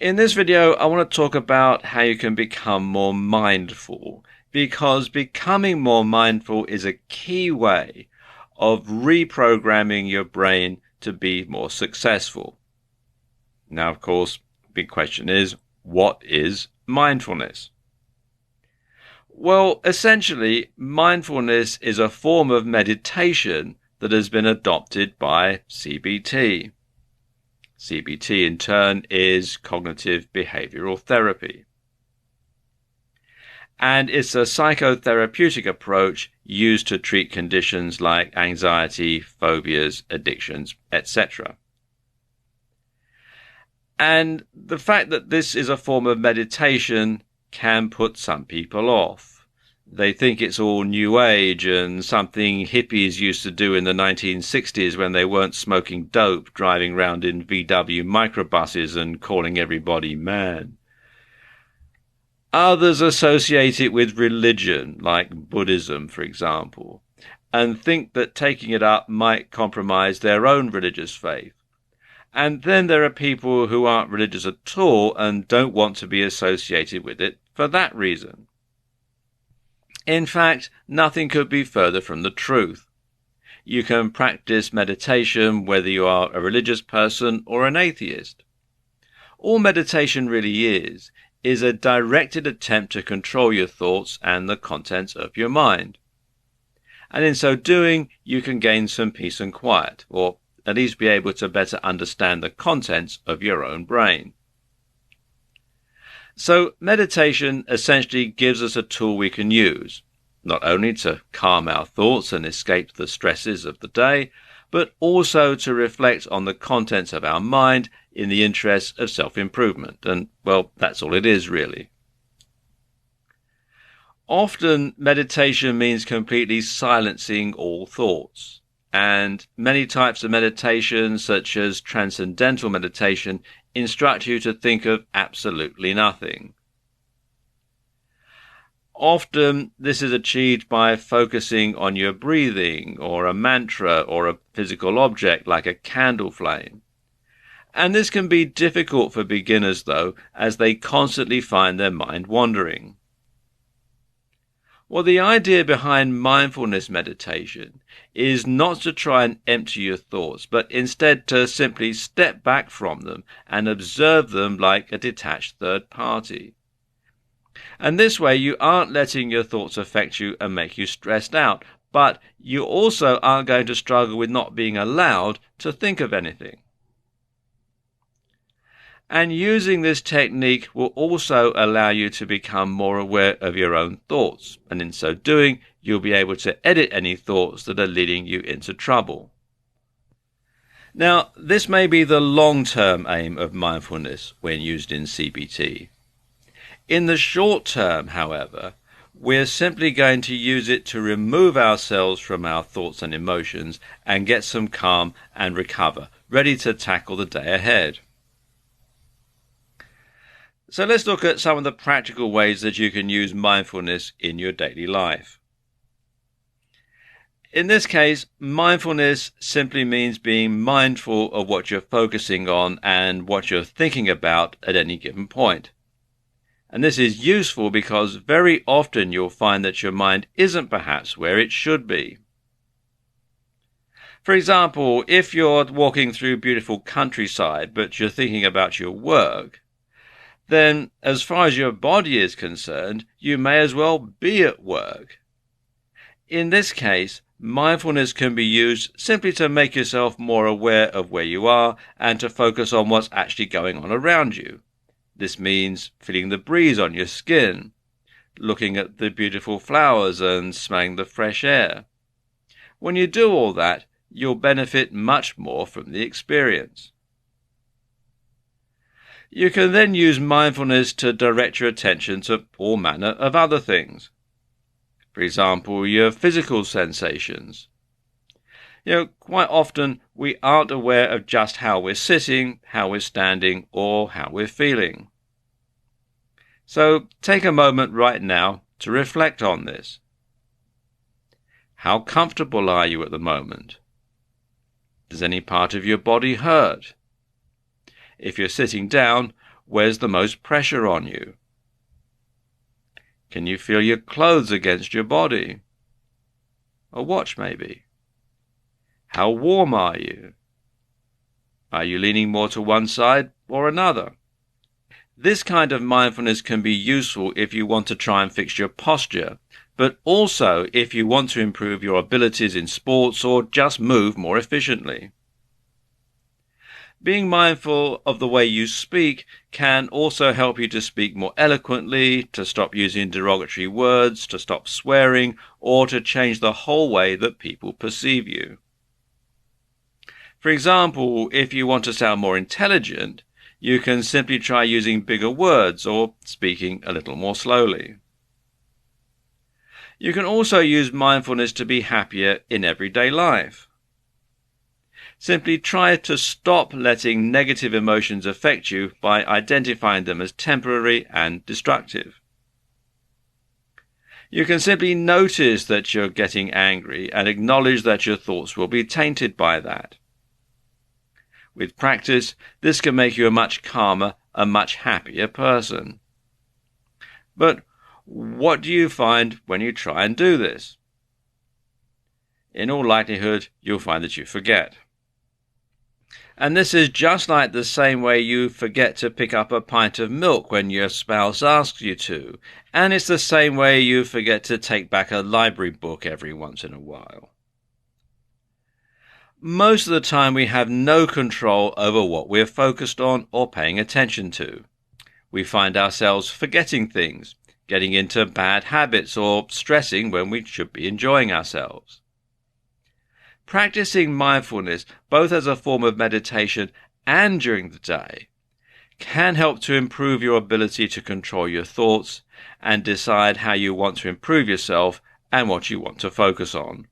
In this video, I want to talk about how you can become more mindful, because becoming more mindful is a key way of reprogramming your brain to be more successful. Now, of course, the big question is, what is mindfulness? Well, essentially, mindfulness is a form of meditation that has been adopted by CBT. CBT, in turn, is cognitive behavioral therapy. And it's a psychotherapeutic approach used to treat conditions like anxiety, phobias, addictions, etc. And the fact that this is a form of meditation can put some people off. They think it's all new age and something hippies used to do in the 1960s when they weren't smoking dope, driving around in VW microbuses and calling everybody man. Others associate it with religion, like Buddhism, for example, and think that taking it up might compromise their own religious faith. And then there are people who aren't religious at all and don't want to be associated with it for that reason. In fact, nothing could be further from the truth. You can practice meditation whether you are a religious person or an atheist. All meditation really is a directed attempt to control your thoughts and the contents of your mind. And in so doing, you can gain some peace and quiet, or at least be able to better understand the contents of your own brain. So meditation essentially gives us a tool we can use, not only to calm our thoughts and escape the stresses of the day, but also to reflect on the contents of our mind in the interest of self-improvement. And, well, that's all it is, really. Often, meditation means completely silencing all thoughts. And many types of meditation, such as transcendental meditation, instruct you to think of absolutely nothing. Often, this is achieved by focusing on your breathing, or a mantra, or a physical object like a candle flame. And this can be difficult for beginners, though, as they constantly find their mind wandering. Well, the idea behind mindfulness meditation is not to try and empty your thoughts, but instead to simply step back from them and observe them like a detached third party. And this way you aren't letting your thoughts affect you and make you stressed out, but you also aren't going to struggle with not being allowed to think of anything. And using this technique will also allow you to become more aware of your own thoughts, and in so doing, you'll be able to edit any thoughts that are leading you into trouble. Now, this may be the long-term aim of mindfulness when used in CBT. In the short term, however, we're simply going to use it to remove ourselves from our thoughts and emotions and get some calm and recover, ready to tackle the day ahead. So let's look at some of the practical ways that you can use mindfulness in your daily life. In this case, mindfulness simply means being mindful of what you're focusing on and what you're thinking about at any given point. And this is useful because very often you'll find that your mind isn't perhaps where it should be. For example, if you're walking through beautiful countryside but you're thinking about your work, then as far as your body is concerned, you may as well be at work. In this case, mindfulness can be used simply to make yourself more aware of where you are and to focus on what's actually going on around you. This means feeling the breeze on your skin, looking at the beautiful flowers and smelling the fresh air. When you do all that, you'll benefit much more from the experience. You can then use mindfulness to direct your attention to all manner of other things. For example, your physical sensations. Quite often we aren't aware of just how we're sitting, how we're standing, or how we're feeling. So take a moment right now to reflect on this. How comfortable are you at the moment? Does any part of your body hurt? If you're sitting down, where's the most pressure on you? Can you feel your clothes against your body? A watch, maybe. How warm are you? Are you leaning more to one side or another? This kind of mindfulness can be useful if you want to try and fix your posture, but also if you want to improve your abilities in sports or just move more efficiently. Being mindful of the way you speak can also help you to speak more eloquently, to stop using derogatory words, to stop swearing, or to change the whole way that people perceive you. For example, if you want to sound more intelligent, you can simply try using bigger words or speaking a little more slowly. You can also use mindfulness to be happier in everyday life. Simply try to stop letting negative emotions affect you by identifying them as temporary and destructive. You can simply notice that you're getting angry and acknowledge that your thoughts will be tainted by that. With practice, this can make you a much calmer, a much happier person. But what do you find when you try and do this? In all likelihood, you'll find that you forget. And this is just like the same way you forget to pick up a pint of milk when your spouse asks you to, and it's the same way you forget to take back a library book every once in a while. Most of the time we have no control over what we're focused on or paying attention to. We find ourselves forgetting things, getting into bad habits, or stressing when we should be enjoying ourselves. Practicing mindfulness, both as a form of meditation and during the day, can help to improve your ability to control your thoughts and decide how you want to improve yourself and what you want to focus on.